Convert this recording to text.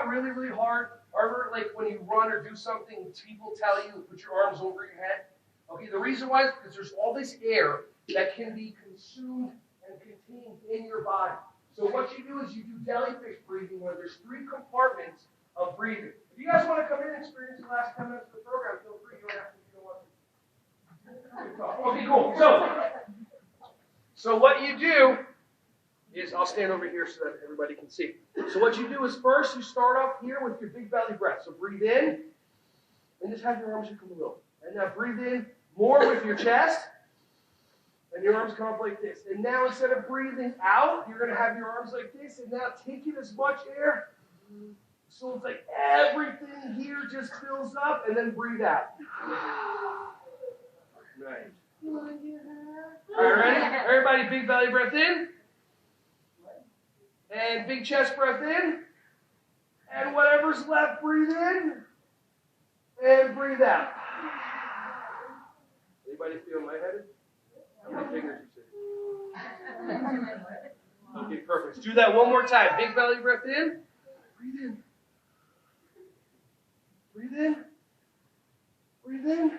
really, really hard? Or like when you run or do something, people tell you to put your arms over your head? Okay, the reason why is because there's all this air that can be consumed and contained in your body. So what you do is you do jellyfish breathing, where there's 3 compartments of breathing. If you guys want to come in and experience the last 10 minutes of the program, feel free. You don't have to. You don't want to. Okay, cool. So what you do is, I'll stand over here so that everybody can see. So what you do is first you start up here with your big belly breath. So breathe in, and just have your arms come a little. And now breathe in more with your chest, and your arms come up like this. And now instead of breathing out, you're going to have your arms like this, and now take in as much air. So it's like everything here just fills up, and then breathe out. Nice. All right, ready? Everybody, big belly breath in. And big chest breath in. And whatever's left, breathe in. And breathe out. Anybody feel lightheaded? How many fingers you see? Okay, perfect. Let's do that one more time. Big belly breath in. Breathe in. Breathe in. Breathe in.